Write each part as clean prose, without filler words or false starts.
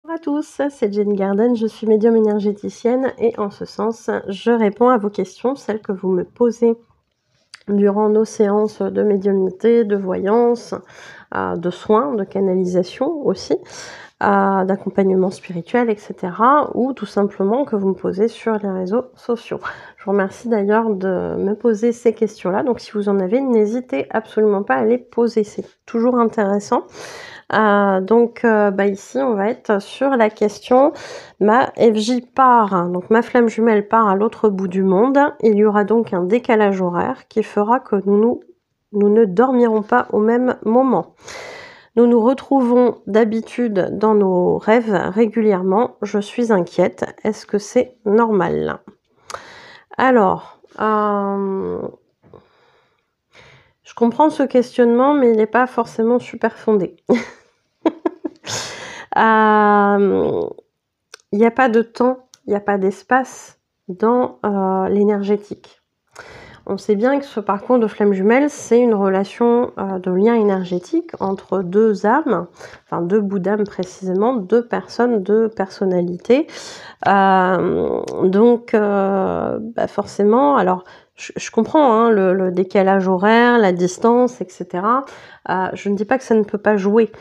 Bonjour à tous, c'est Jenny Garden, je suis médium énergéticienne et en ce sens, je réponds à vos questions, celles que vous me posez durant nos séances de médiumnité, de voyance, de soins, de canalisation aussi, d'accompagnement spirituel, etc. ou tout simplement que vous me posez sur les réseaux sociaux. Je vous remercie d'ailleurs de me poser ces questions-là, donc si vous en avez, n'hésitez absolument pas à les poser, c'est toujours intéressant. Ici on va être sur la question ma FJ part, donc ma flamme jumelle part à l'autre bout du monde. Il y aura donc un décalage horaire qui fera que nous ne dormirons pas au même moment. Nous nous retrouvons d'habitude dans nos rêves régulièrement. Je suis inquiète. Est-ce que c'est normal? Alors, je comprends ce questionnement, mais il n'est pas forcément super fondé. Il n'y a pas de temps, il n'y a pas d'espace dans l'énergétique. On sait bien que ce parcours de flamme jumelle, c'est une relation de lien énergétique entre deux âmes, enfin deux bouts d'âme précisément, deux personnes, deux personnalités. Forcément, alors je comprends hein, le décalage horaire, la distance, etc. Je ne dis pas que ça ne peut pas jouer.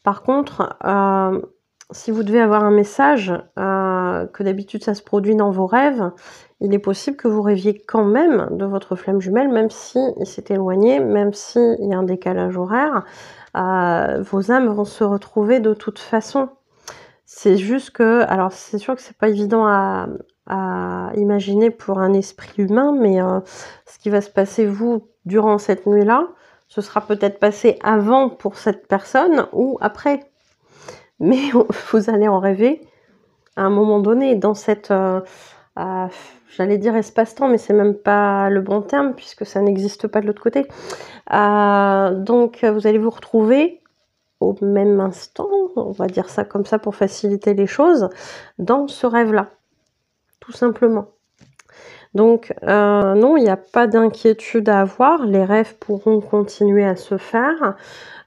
Par contre, si vous devez avoir un message, que d'habitude ça se produit dans vos rêves, il est possible que vous rêviez quand même de votre flamme jumelle, même si il s'est éloigné, même s'il y a un décalage horaire, vos âmes vont se retrouver de toute façon. C'est juste que, alors c'est sûr que c'est pas évident à imaginer pour un esprit humain, mais ce qui va se passer vous durant cette nuit-là, ce sera peut-être passé avant pour cette personne ou après. Mais vous allez en rêver à un moment donné dans cette j'allais dire espace-temps, mais c'est même pas le bon terme puisque ça n'existe pas de l'autre côté. Donc vous allez vous retrouver au même instant, on va dire ça comme ça pour faciliter les choses, dans ce rêve-là, tout simplement. Donc non, il n'y a pas d'inquiétude à avoir, les rêves pourront continuer à se faire.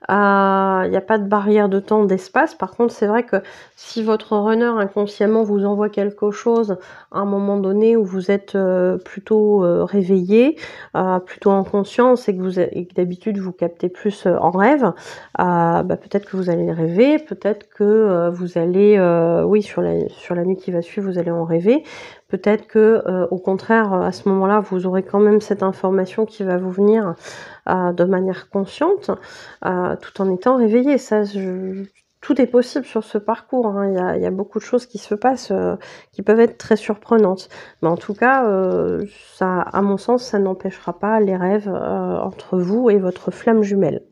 Il n'y a pas de barrière de temps, d'espace. Par contre, c'est vrai que si votre runner inconsciemment vous envoie quelque chose à un moment donné où vous êtes plutôt réveillé, plutôt en conscience et que d'habitude vous captez plus en rêve, peut-être que vous allez rêver, peut-être que vous allez, oui, sur la nuit qui va suivre, vous allez en rêver. Peut-être que, au contraire, à ce moment-là, vous aurez quand même cette information qui va vous venir de manière consciente, tout en étant réveillé. Ça, tout est possible sur ce parcours. Hein. Il y a beaucoup de choses qui se passent qui peuvent être très surprenantes. Mais en tout cas, ça, à mon sens, ça n'empêchera pas les rêves entre vous et votre flamme jumelle.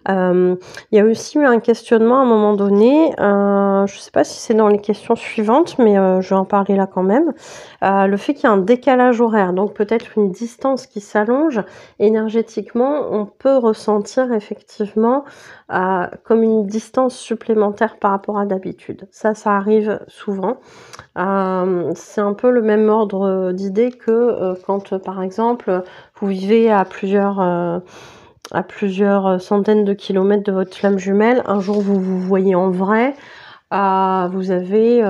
Il y a aussi eu un questionnement à un moment donné, je ne sais pas si c'est dans les questions suivantes, mais je vais en parler là quand même. Le fait qu'il y a un décalage horaire, donc peut-être une distance qui s'allonge, énergétiquement, on peut ressentir effectivement comme une distance supplémentaire par rapport à d'habitude. Ça arrive souvent. C'est un peu le même ordre d'idée que quand, par exemple, vous vivez à plusieurs centaines de kilomètres de votre flamme jumelle, un jour vous vous voyez en vrai, vous avez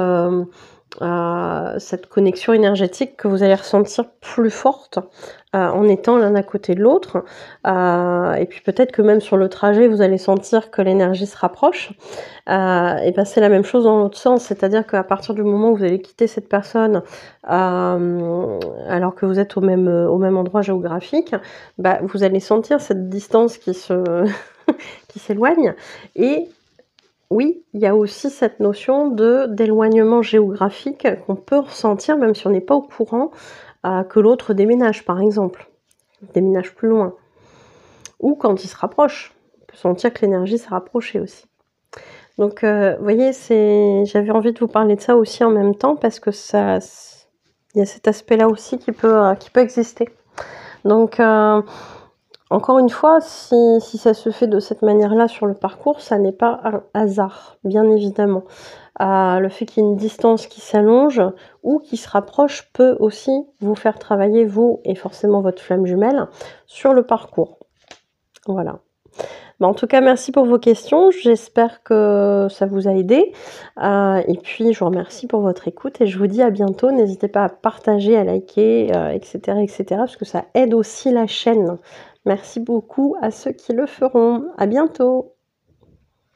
cette connexion énergétique que vous allez ressentir plus forte en étant l'un à côté de l'autre, et puis peut-être que même sur le trajet vous allez sentir que l'énergie se rapproche, et ben c'est la même chose dans l'autre sens, c'est-à-dire qu'à partir du moment où vous allez quitter cette personne alors que vous êtes au même endroit géographique, vous allez sentir cette distance qui s'éloigne. Et oui, il y a aussi cette notion d'éloignement géographique qu'on peut ressentir même si on n'est pas au courant que l'autre déménage, par exemple. Déménage plus loin. Ou quand il se rapproche. On peut sentir que l'énergie s'est rapprochée aussi. Donc, vous voyez, j'avais envie de vous parler de ça aussi en même temps parce que il y a cet aspect-là aussi qui peut exister. Donc, encore une fois, si ça se fait de cette manière-là sur le parcours, ça n'est pas un hasard, bien évidemment. Le fait qu'il y ait une distance qui s'allonge ou qui se rapproche peut aussi vous faire travailler, vous et forcément votre flamme jumelle, sur le parcours. Voilà. Bah, en tout cas, merci pour vos questions. J'espère que ça vous a aidé. Et puis, je vous remercie pour votre écoute et je vous dis à bientôt. N'hésitez pas à partager, à liker, et cetera, parce que ça aide aussi la chaîne. Merci beaucoup à ceux qui le feront. À bientôt.